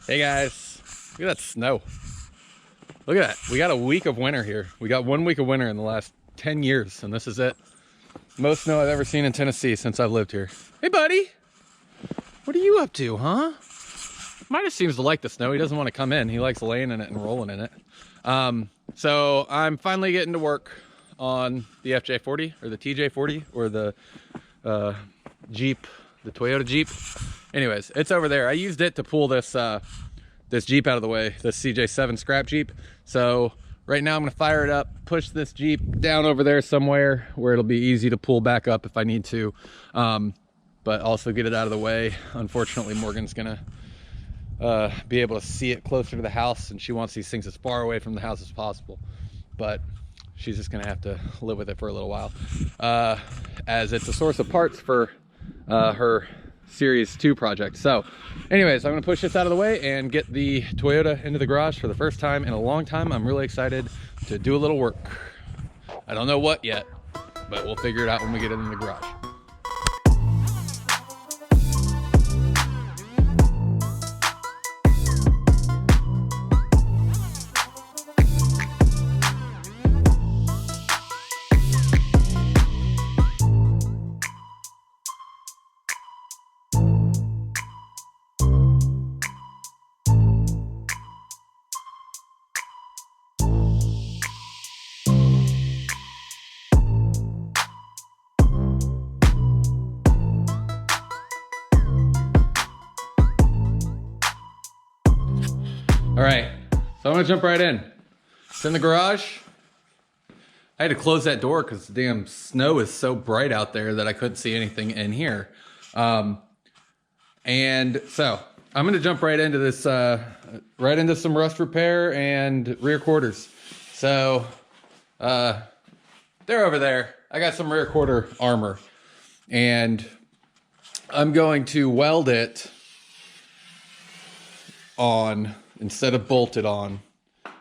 Hey guys, look at that snow. Look at that. We got a week of winter here. We got 1 week of winter in the last 10 years, and this is it. Most snow I've ever seen in Tennessee since I've lived here. Hey buddy, what are you up to, huh? Midas seems to like the snow. He doesn't want to come in. He likes laying in it and rolling in it. So I'm finally getting to work on the FJ40 or the TJ40 or the Jeep, the Toyota Jeep. Anyways, it's over there. I used it to pull this this Jeep out of the way, this CJ7 scrap Jeep. So right now I'm gonna fire it up, push this Jeep down over there somewhere where it'll be easy to pull back up if I need to, but also get it out of the way. Unfortunately, Morgan's gonna be able to see it closer to the house, and she wants these things as far away from the house as possible, but she's just gonna have to live with it for a little while, as it's a source of parts for her Series 2 project. So anyways, I'm gonna push this out of the way and get the Toyota into the garage for the first time in a long time. I'm really excited to do a little work. I don't know what yet, but we'll figure it out when we get it in the garage. All right, so I'm gonna jump right in. It's in the garage. I had to close that door because the damn snow is so bright out there that I couldn't see anything in here. And so I'm gonna jump right into this, right into some rust repair and rear quarters. So they're over there. I got some rear quarter armor, and I'm going to weld it on instead of bolt it on,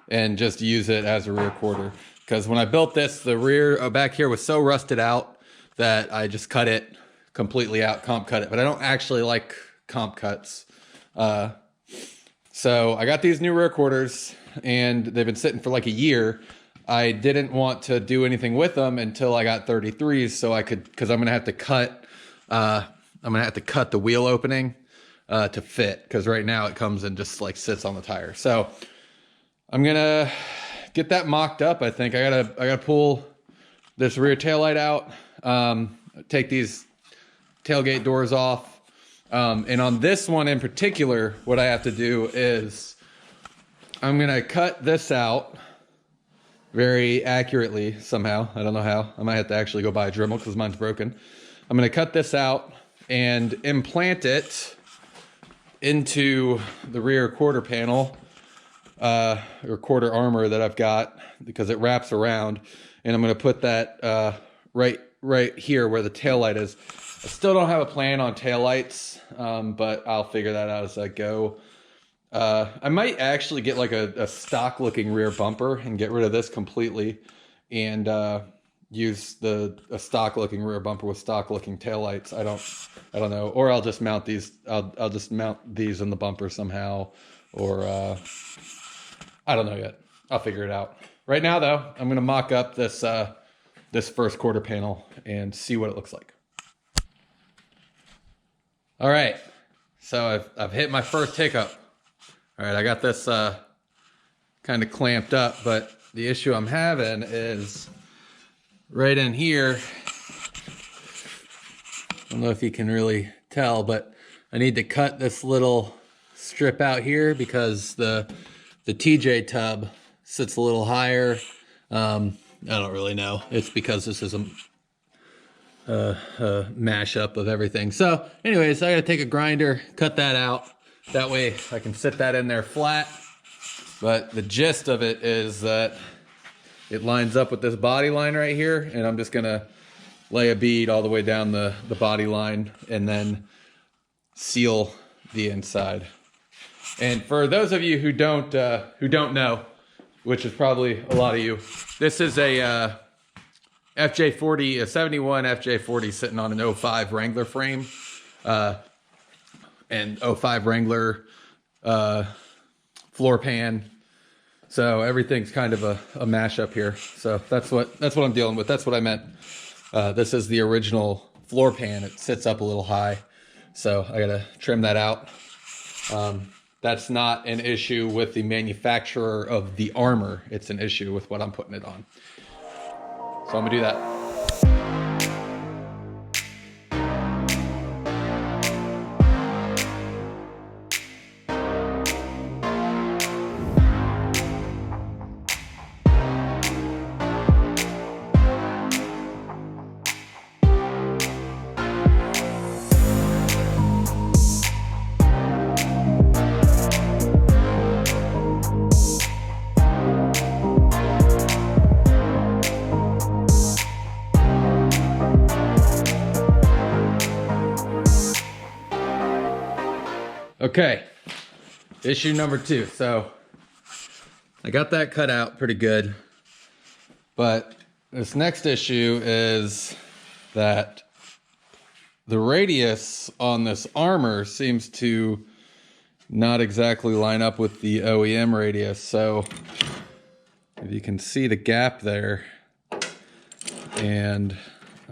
and just use it as a rear quarter. Because when I built this, the rear back here was so rusted out that I just cut it completely out, comp cut it. But I don't actually like comp cuts. So I got these new rear quarters, and they've been sitting for like a year. I didn't want to do anything with them until I got 33s, so I could, because I'm gonna have to cut. I'm gonna have to cut the wheel opening to fit, because right now it comes and just like sits on the tire. So I'm gonna get that mocked up. I think I gotta pull this rear taillight out, take these tailgate doors off, and on this one in particular, what I have to do is I'm gonna cut this out very accurately somehow. I don't know how. I might have to actually go buy a Dremel because mine's broken. I'm gonna cut this out and implant it into the rear quarter panel, or quarter armor that I've got, because it wraps around, and I'm gonna put that right here where the tail light is. I still don't have a plan on tail lights, but I'll figure that out as I go. I might actually get like a stock looking rear bumper and get rid of this completely, and use a stock looking rear bumper with stock looking taillights. I don't know. Or I'll just mount these. I'll just mount these in the bumper somehow, or I don't know yet. I'll figure it out. Right now though, I'm gonna mock up this this first quarter panel and see what it looks like. All right, so I've hit my first hiccup. All right, I got this kind of clamped up, but the issue I'm having is right in here. I don't know if you can really tell, but I need to cut this little strip out here because the TJ tub sits a little higher. I don't really know. It's because this is a mashup of everything. So anyways, I gotta take a grinder, cut that out. That way I can sit that in there flat. But the gist of it is that it lines up with this body line right here, and I'm just gonna lay a bead all the way down the body line and then seal the inside. And for those of you who don't know, which is probably a lot of you, this is a FJ40, a 71 FJ40 sitting on an 05 Wrangler frame. And 05 Wrangler floor pan. So everything's kind of a mashup here. So that's what I'm dealing with. That's what I meant. This is the original floor pan. It sits up a little high, so I gotta trim that out. That's not an issue with the manufacturer of the armor. It's an issue with what I'm putting it on. So I'm gonna do that. Okay, issue number 2. So I got that cut out pretty good, but this next issue is that the radius on this armor seems to not exactly line up with the OEM radius. So if you can see the gap there, and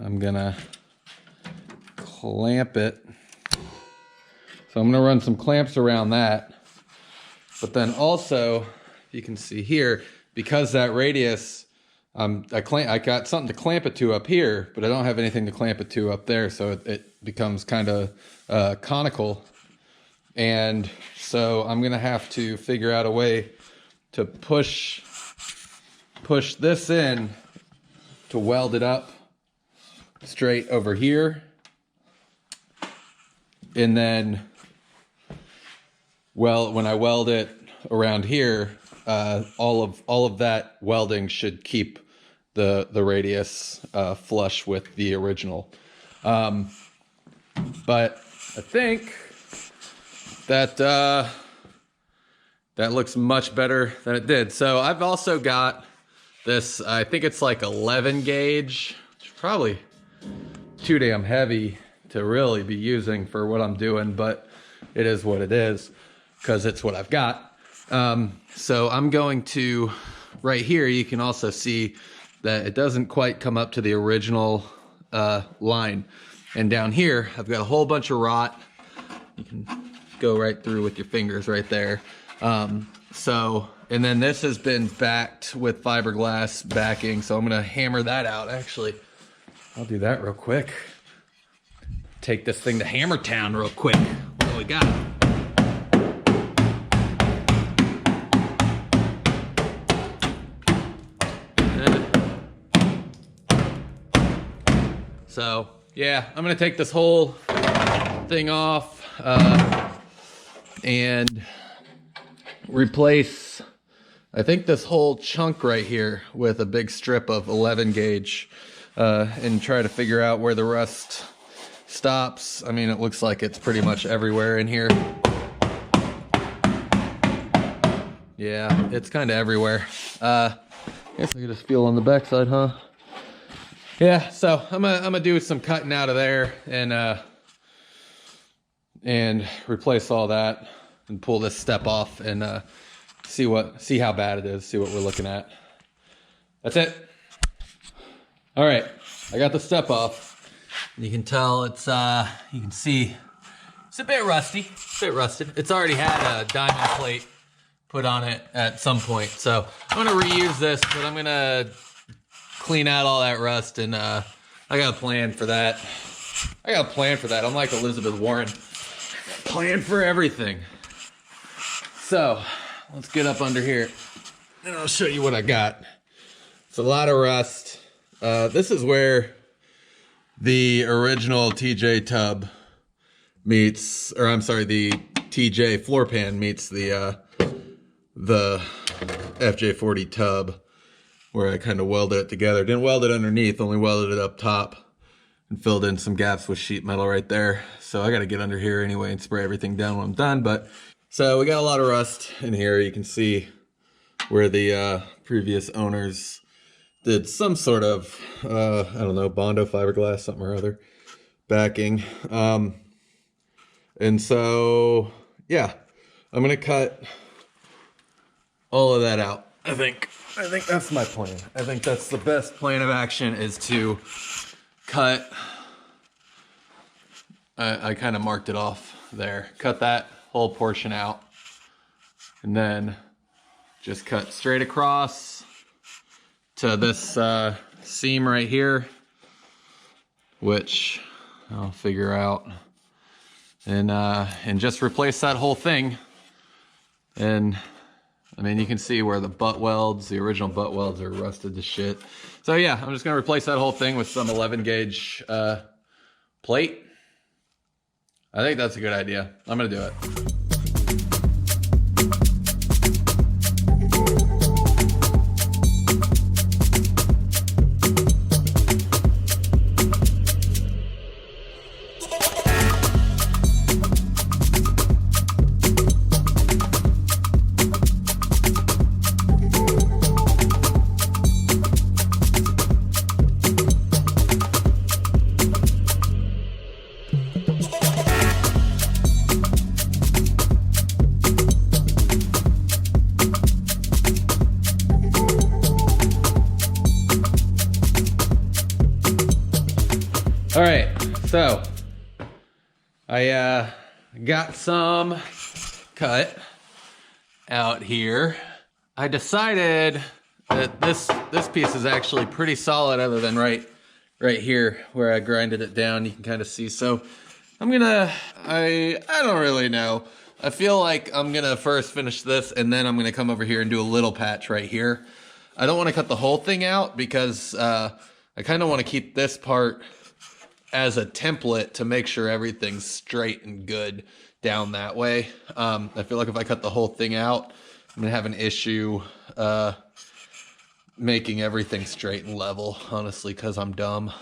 I'm gonna clamp it. So I'm gonna run some clamps around that. But then also, you can see here, because that radius, I got something to clamp it to up here, but I don't have anything to clamp it to up there, so it becomes kind of conical. And so I'm gonna have to figure out a way to push this in to weld it up straight over here. And then, well, when I weld it around here, all of that welding should keep the radius flush with the original. But I think that that looks much better than it did. So I've also got this, I think it's like 11 gauge, which is probably too damn heavy to really be using for what I'm doing, but it is what it is because it's what I've got. So I'm going to, right here, you can also see that it doesn't quite come up to the original line. And down here, I've got a whole bunch of rot. You can go right through with your fingers right there. And then this has been backed with fiberglass backing, so I'm gonna hammer that out. Actually, I'll do that real quick. Take this thing to Hammer Town real quick. What do we got? So yeah, I'm gonna take this whole thing off and replace, I think, this whole chunk right here with a big strip of 11 gauge and try to figure out where the rust stops. I mean, it looks like it's pretty much everywhere in here. Yeah, it's kind of everywhere. I guess I could just feel on the backside, huh? Yeah, so I'm gonna do some cutting out of there and replace all that and pull this step off and see how bad it is, see what we're looking at. That's it. All right, I got the step off. You can tell it's you can see it's a bit rusty, rusted. It's already had a diamond plate put on it at some point, so I'm gonna reuse this, but I'm gonna clean out all that rust, and I got a plan for that. I'm like Elizabeth Warren, plan for everything. So let's get up under here and I'll show you what I got. It's a lot of rust. This is where the original TJ tub meets, or I'm sorry, the TJ floor pan meets the FJ40 tub, where I kind of welded it together. Didn't weld it underneath, only welded it up top and filled in some gaps with sheet metal right there. So I got to get under here anyway and spray everything down when I'm done. But so we got a lot of rust in here. You can see where the previous owners did some sort of, I don't know, Bondo fiberglass, something or other, backing. And so, yeah, I'm gonna cut all of that out. I think that's my plan. I think that's the best plan of action, is to cut. I kind of marked it off there. Cut that whole portion out, and then just cut straight across to this seam right here, which I'll figure out, and just replace that whole thing. And I mean, you can see where the butt welds, the original butt welds, are rusted to shit. So yeah, I'm just gonna replace that whole thing with some 11 gauge plate. I think that's a good idea. I'm gonna do it. All right, so I got some cut out here. I decided that this piece is actually pretty solid, other than right here where I grinded it down. You can kind of see. So I'm gonna, I don't really know. I feel like I'm gonna first finish this, and then I'm gonna come over here and do a little patch right here. I don't want to cut the whole thing out because I kind of want to keep this part as a template to make sure everything's straight and good down that way. I feel like if I cut the whole thing out, I'm gonna have an issue making everything straight and level, honestly, because I'm dumb.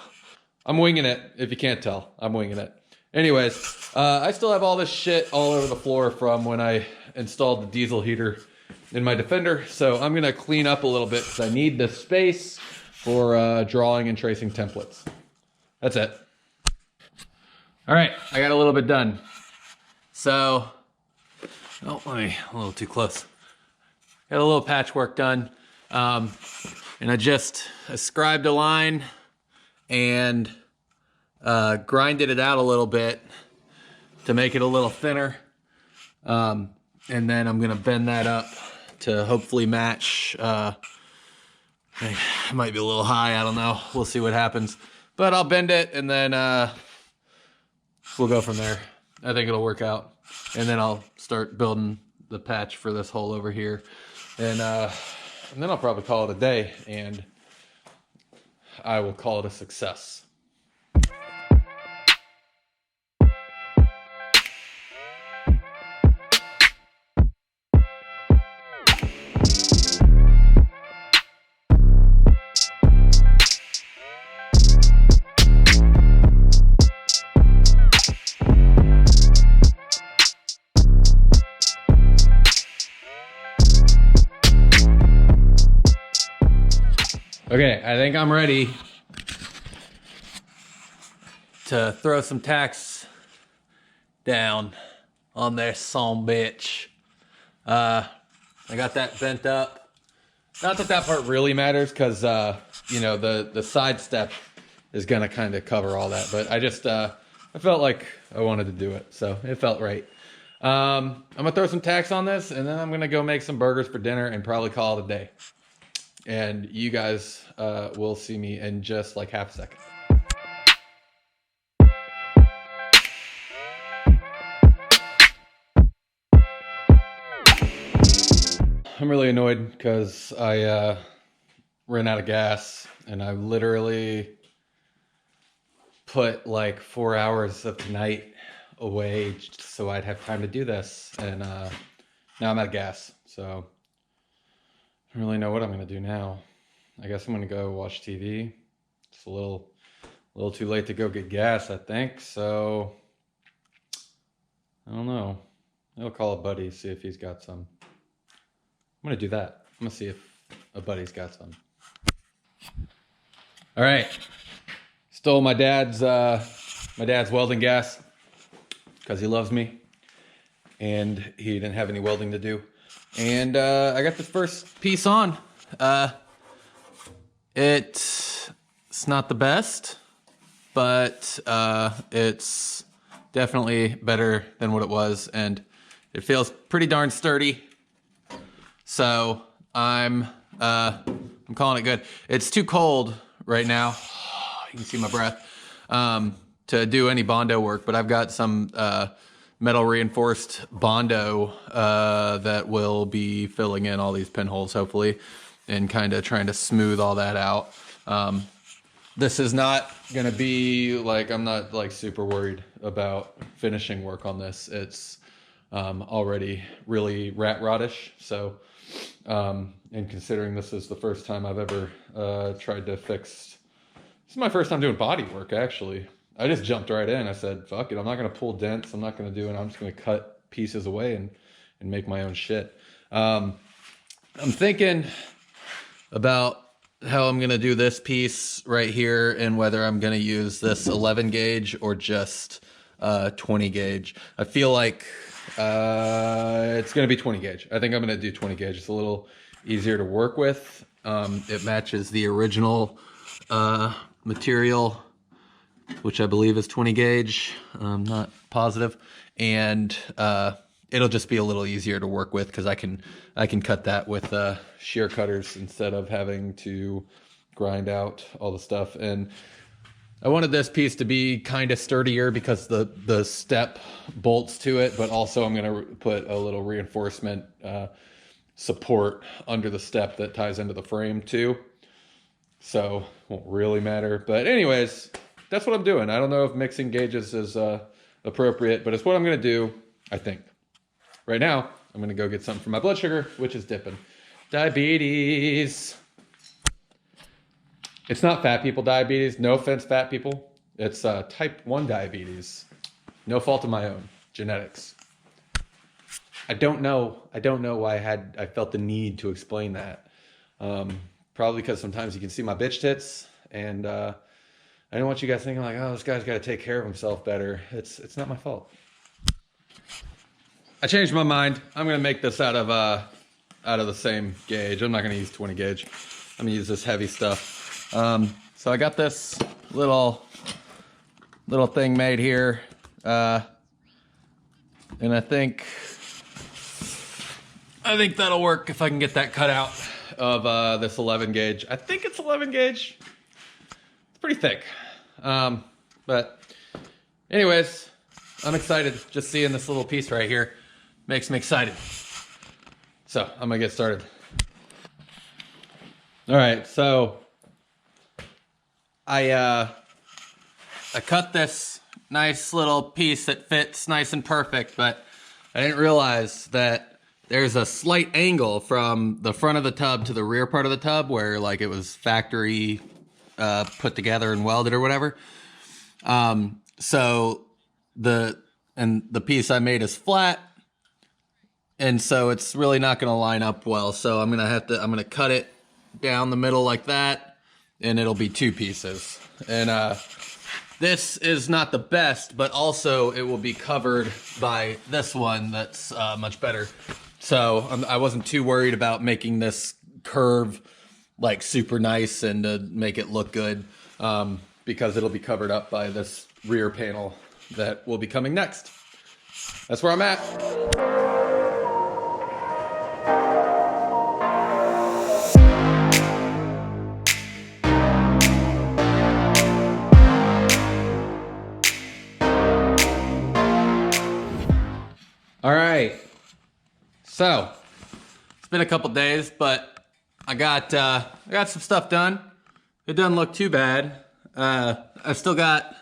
I'm winging it, if you can't tell. I'm winging it. Anyways, I still have all this shit all over the floor from when I installed the diesel heater in my Defender, so I'm gonna clean up a little bit because I need this space for drawing and tracing templates. That's it. All right, I got a little bit done. So, oh, a little too close. Got a little patchwork done. And I just scribed a line and grinded it out a little bit to make it a little thinner. And then I'm gonna bend that up to hopefully match. It might be a little high, I don't know. We'll see what happens. But I'll bend it, and then we'll go from there. I think it'll work out. And then I'll start building the patch for this hole over here. And then I'll probably call it a day, and I will call it a success. Okay, I think I'm ready to throw some tacks down on this son bitch. I got that bent up. Not that that part really matters, because you know, the side step is gonna kind of cover all that, but I just I felt like I wanted to do it, so it felt right. I'm gonna throw some tacks on this, and then I'm gonna go make some burgers for dinner and probably call it a day. And you guys will see me in just like half a second. I'm really annoyed because I ran out of gas, and I literally put like 4 hours of the night away so I'd have time to do this, and now I'm out of gas, so I don't really know what I'm gonna do now. I guess I'm gonna go watch TV. It's a little too late to go get gas, I think. So I don't know. I'll call a buddy, see if he's got some. I'm gonna do that. I'm gonna see if a buddy's got some. All right. Stole my dad's welding gas because he loves me. and he didn't have any welding to do. And I got the first piece on. It's not the best, but it's definitely better than what it was, and it feels pretty darn sturdy. So I'm calling it good. It's too cold right now. You can see my breath to do any Bondo work, but I've got some metal reinforced Bondo that will be filling in all these pinholes, hopefully, and kind of trying to smooth all that out. This is not gonna be like, I'm not like super worried about finishing work on this. It's already really rat rottish. So, and considering this is the first time I've ever tried to fix, this is my first time doing body work, actually. I just jumped right in. I said, fuck it, I'm not gonna pull dents. I'm not gonna do it. I'm just gonna cut pieces away and make my own shit. I'm thinking about how I'm gonna do this piece right here and whether I'm gonna use this 11 gauge or just 20 gauge. I feel like it's gonna be 20 gauge. I think I'm gonna do 20 gauge. It's a little easier to work with. It matches the original material, which I believe is 20 gauge. I'm not positive. And it'll just be a little easier to work with because I can cut that with shear cutters instead of having to grind out all the stuff. And I wanted this piece to be kind of sturdier because the step bolts to it, but also I'm gonna put a little reinforcement support under the step that ties into the frame too. So won't really matter. But anyways, that's what I'm doing. I don't know if mixing gauges is appropriate, but it's what I'm gonna do, I think. Right now, I'm gonna go get something for my blood sugar, which is dipping. Diabetes. It's not fat people diabetes. No offense, fat people. It's type 1 diabetes. No fault of my own. Genetics. I don't know why I felt the need to explain that. Probably because sometimes you can see my bitch tits, and I don't want you guys thinking like, oh, this guy's got to take care of himself better. It's not my fault. I changed my mind. I'm gonna make this out of the same gauge. I'm not gonna use 20 gauge. I'm gonna use this heavy stuff. So I got this little thing made here, and I think that'll work if I can get that cut out of this 11 gauge. I think it's 11 gauge. It's pretty thick, but anyways, I'm excited. Just seeing this little piece right here makes me excited. So I'm gonna get started. All right, so I cut this nice little piece that fits nice and perfect, but I didn't realize that there's a slight angle from the front of the tub to the rear part of the tub where like it was factory put together and welded or whatever. So the piece I made is flat, and so it's really not gonna line up well. So I'm gonna cut it down the middle like that, and it'll be 2 pieces. And this is not the best, but also it will be covered by this one that's much better. So I wasn't too worried about making this curve like super nice and to make it look good, because it'll be covered up by this rear panel that will be coming next. That's where I'm at. All right, so it's been a couple days, but I got some stuff done. It doesn't look too bad. I still got,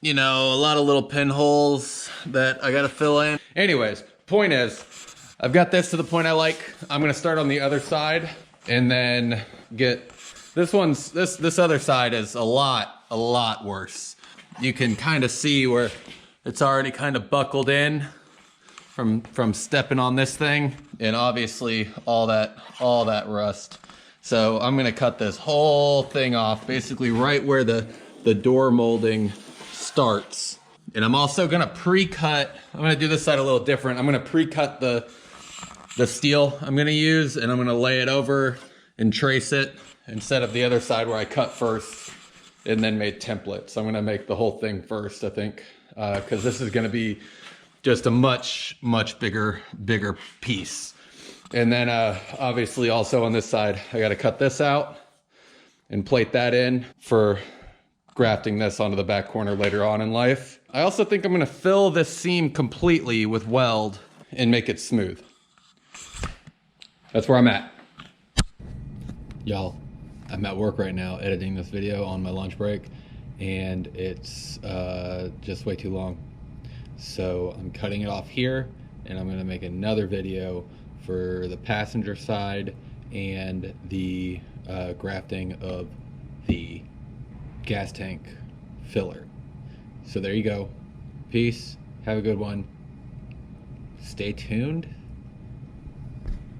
you know, a lot of little pinholes that I gotta fill in. Anyways, point is, I've got this to the point I like. I'm gonna start on the other side and then get this other side is a lot worse. You can kind of see where it's already kind of buckled in from stepping on this thing, and obviously all that rust. So I'm gonna cut this whole thing off, basically right where the door molding starts. And I'm also gonna pre-cut, I'm gonna do this side a little different. I'm gonna pre-cut the steel I'm gonna use, and I'm gonna lay it over and trace it instead of the other side where I cut first and then made templates. I'm gonna make the whole thing first, I think, because this is gonna be just a much bigger piece. And then obviously also on this side, I gotta cut this out and plate that in for grafting this onto the back corner later on in life. I also think I'm gonna fill this seam completely with weld and make it smooth. That's where I'm at. Y'all, I'm at work right now editing this video on my lunch break, and it's just way too long. So I'm cutting it off here, and I'm gonna make another video for the passenger side and the grafting of the gas tank filler. So there you go. Peace. Have a good one. Stay tuned.